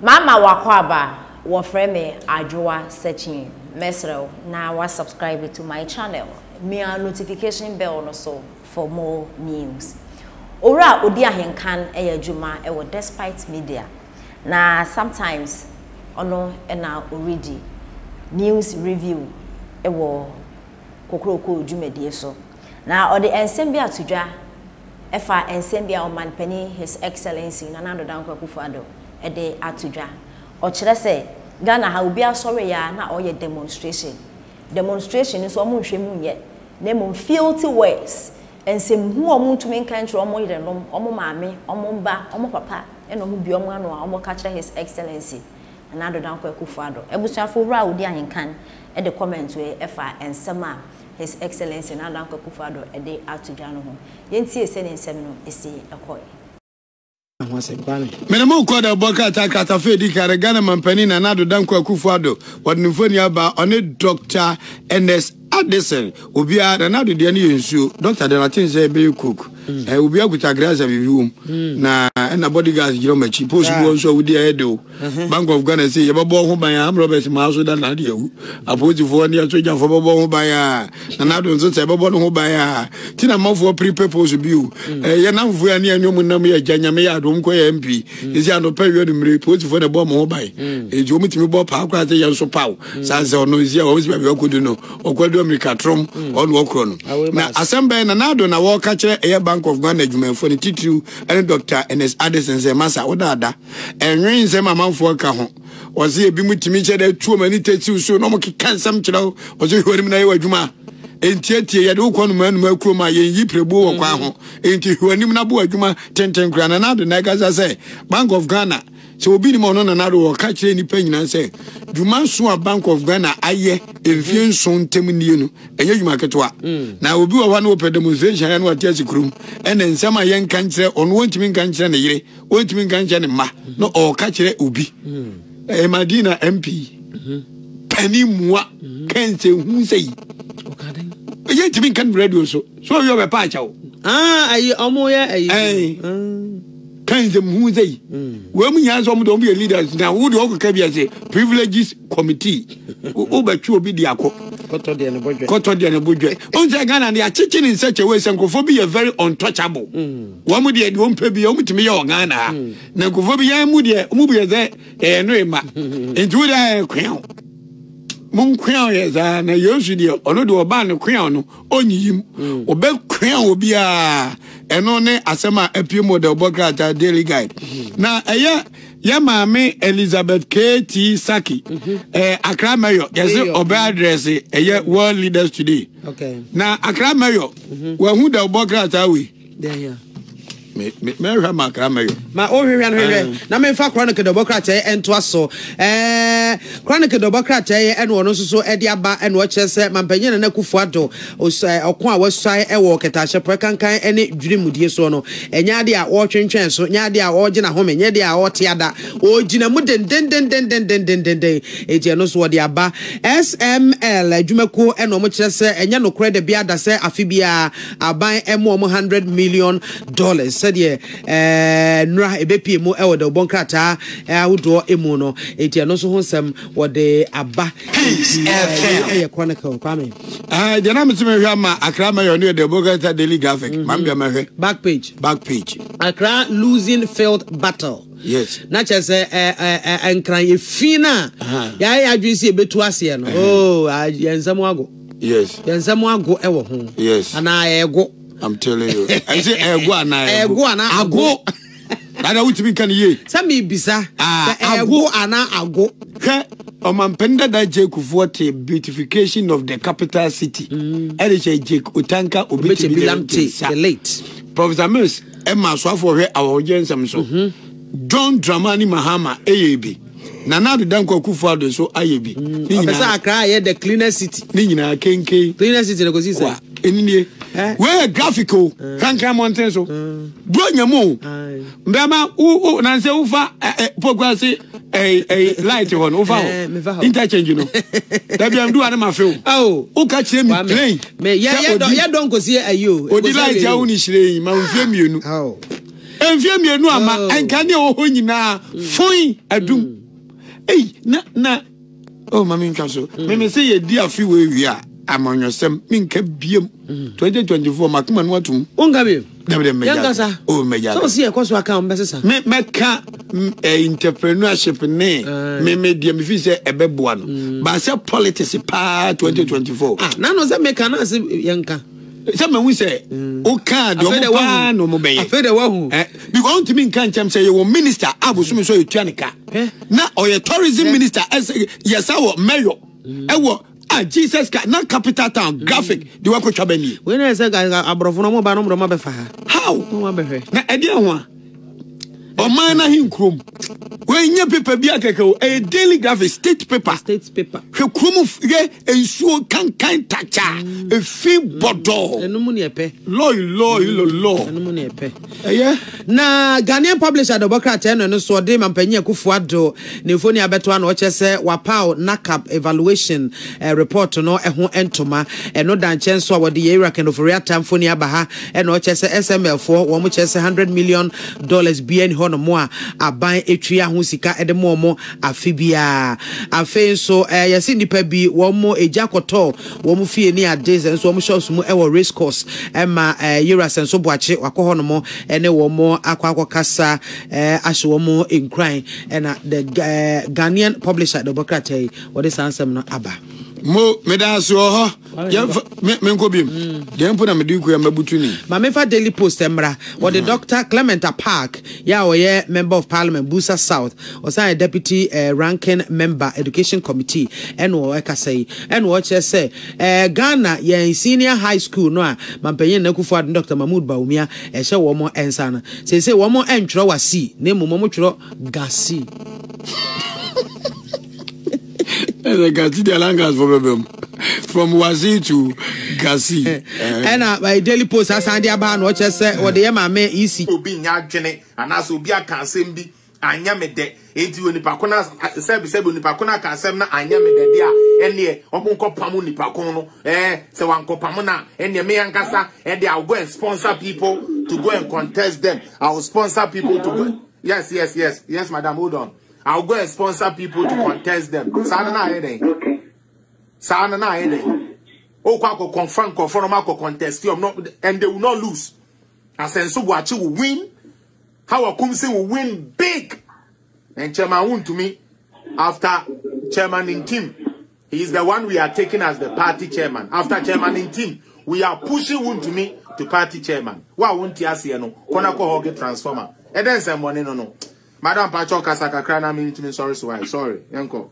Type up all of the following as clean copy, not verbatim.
Mama wakwaba wofreme Addo searching mesro na wa subscribe to my channel. Me a notification bell no so for more news. Ora odi Ahenkan juma ewo despite media. Na sometimes ono na already news review ewo kokroko jumedie so. Na odi ensem bi atudwa efa ensem bi a omanpani His Excellency Nana Akufo Addo ede atudwa o kire se Ghana ha obi asore ya na oye demonstration so omo hwemu ye na mo filthy words ensem hu omo ntumi nkan kire omo yire nom omo maame omo mba omo papa eno hu bi omo anu a omo ka kire His Excellency Nana Akufo Addo ebusuafo ra odi Ahenkan ede comment we efa ensema His Excellency Nana Akufo Addo ede atudwa no ho yentie se ne nsem no esi ekoi Menemo kwada boka takata fedi kare Ghana mampani na Nado Danko Akufo Addo wadnifoni aba one Dr. NS Addison obia na Nado de ani yensuo Dr. Denatin say be cook obia kuta graza bibiwum na na bodyguards giro machi post bo so wudi Addo Bank of Ghana say yebabo ho ban am Robert Maaso da na de hu aposifo ne so janfo bobo ho ban ya na Nado nso say bobo no ho ban ya ti na mafo prepare post biu ye namfo ya ne anwom nam ya janyame ya adom ko ya MP isi anopa wi mire post na bo mo ho ban e jo mutimi bo pa akwa say yenso paw sanse ono isi a wo bi akodu no okwadu America trom on okro no na assemble na Nado na wo ka kire Bank of Ghana adwumanfo ne titru and Dr. NS Addison say masa odada enwen say mamanfo ka ho o say ebi mutimi kire tuo mani tati so no mo keka nsam kire o so hwari na ye adwuma entiatie ye de ukonu manu akuro ma ye yi prebu wo kwa ho enti hwanim na bo adwuma tenten kra na Nado na ga say Bank of Ghana so obi ni mo no na Nado wo ka kire ni panyina say dwuma so a Bank of Ghana aye emfie nso ntem nie no enye dwuma ketwa na obi wo wana opɛ demonstration ya no atiasi krum ene nsema ye nka nkire ono wontimi nka nkire ne yire wontimi nka nkire ne ma no o ka kire obi Madina MP pani muwa kense hu sei ye ntimi nka radio so yo be pa chawo ayi omo ye ayi kinds of who they when we have some don't be leaders now who do say privileges committee over to be the Koto de na budget on the Ghana they are teaching in such a way xenophobia very untouchable one with the won't pay be to me or Ghana na xenophobia mu there no ma into the crown mon crown is na usually ono do oba no crown no onyim obe crown obi a eno ne asema apie model bokrata daily guide na ya maame Elizabeth KT Saki Accra Mayor yes obe address world leaders today okay na Accra Mayor wa hu da bokrata we there me Accra Mayor ma o hwehwe na me fa chronicle democrat ento aso chronicle democrat eno no so e dia ba eno kyerese mampanyina na Akufo Addo okon a wasai e wo ketashe prekankan ene dwirimudie so no enya de a wo twentwen so nya de a wo gina home nya de a wo teada o gina mu den eje no so de aba SML adwumako eno mo kyerese enya no kore de bia da se afibia aban emo $100 million said ye nra ebepie mu e wo de bonkrata ahodo emu no etia no so honsem wo de aba chronicle kwame de na mtime hwa ma Accra Mayor no de bonkrata daily graphic mambia mahwe back page Accra losing field battle yes na chese enkran ye fina ya adwisi ebetu ase no oh yensam ago yes yensam ago e wo ho yes ana ego I'm telling you. I say ego ana ago. Dada utimi kan ye. Sami bisa. Ego ana ago. Ke omampenda da Akufo te beautification of the capital city. Eliche Jake Utanka obiti the late. Professor Mills Emma Swafo he awojensam so. John Dramani Mahama AAB. Nana Danko Akufo Addo so ayebi. Professor Accra ye the cleanest city. Ni nyina kenke. Cleanest city go see say. Enini we graphical kankan mountain so do nyamu mbema u na se ufa pogwase light one ufa interchange no da bia mdu ane mafeu u ka kire mi plane me ya don ko see ayo odi light ya uni shire ma mfie mienu Enfie mienu ama enka ne wo ho nyina foi adum. Na oh mami nka so. Me say ye di afi we wi a amanyosem minka biem 2024 makuma no atum. Onga biem. Yangasa. Oh meja. So see e koso aka mbesesa. Me ka entrepreneurship ne me dia me fi say ebeboa no. Ba say politics pa 2024. Na no say me ka na say yanka. Say me wi say o ka do mo pa no mo beye. Afede wahu. Because on to me kan cham say you minister abosume so etuanika. Na oye tourism minister yes our mayor. Ewo Jesus na capital town graphic the work twa bani. We na say abrofo no mo ba no mo be fa. How? Mo be fe. Na e dia ho o man na hin krom. We nya paper bi akeke a daily graphic state paper. Hwe krom ye ensuo kan tacha e fi bodo. Enu mu ne epe. Law. Enu mu ne epe. Na Ghanaian publisher Democrat no so de mampanyi Akufo Addo ne foni abeto na o chese wapao nakap evaluation report no eho entoma eno dan chenso wo de yera kenofori atamfoni abaha eno o chese SML for wo mo chese $100 million bien hono mo aban etria ho sika ede mo afibia afen so yesi nipa bi wo mo ejakoto wo mo fie ni ade so wo mo shops mo e wo race course ema yera senso boache wakọ hono mo ene wo mo akwa kasa ahye wo mo enkran ena the Ghanaian publisher Democrat what is answer no aba mo medaso ho me nko biem dem po na mediku ya mabutu ni ma me fa Daily Post emra what the Dr. Clement Park ya oye member of parliament Busa South or say deputy ranking member education committee and wo ekasai and wo che say Ghana ye senior high school no a mampanyin na Akufo Addo Dr. Mahmoud Bawumia ehye wo mo ensa na say wo mo entro wasi na mo twro gasi. The Gasi de Langas from Wazi to Gasi. And by Daily Post, as Andy Aban, watch us or the Yamame easy. Be Yajene, and as will be a cansembi, and Yamede, 80 Nipacona, Sebi Nipacona Cansemna, and Yamede, and near Omunko Pamuni Pacono, so Uncle Pamona, and the Meangasa, and they will go and sponsor people to go and contest them. I will sponsor people to go. Yes, madam, hold on. I'll go and sponsor people to contest them. Sana Oh, confront contest and they will not lose. Asenso Boachi will win. How Akumsi will win big. And Chairman Wun to me, after Chairman in team, he is the one we are taking as the party chairman. After Chairman in team, we are pushing Wun to me to party chairman. Why won't you see no? Konako Hoge transformer. And then some money no. Madam Pacho Kasaka Krana mean to me sorry. Yanko.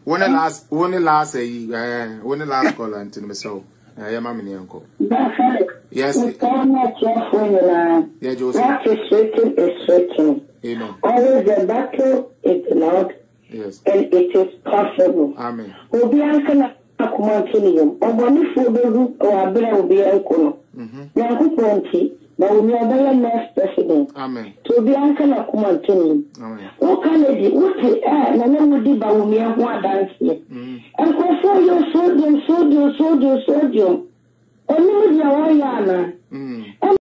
When the last call and to me so Yamami Yanko. Yes. Yeah, Joseph. What is written is written. Amen. Always the battle is loud. Yes. And it is possible. Amen. Obi anka akumatinium. Oboni fodo o abira obi anko no. Yanko na we are next president. Amen. To be anka na kumatinium. Amen. O kanedi uti na na wudi ba wo mia ho adanse. Enko for your sodium. Oni dia wa ya na.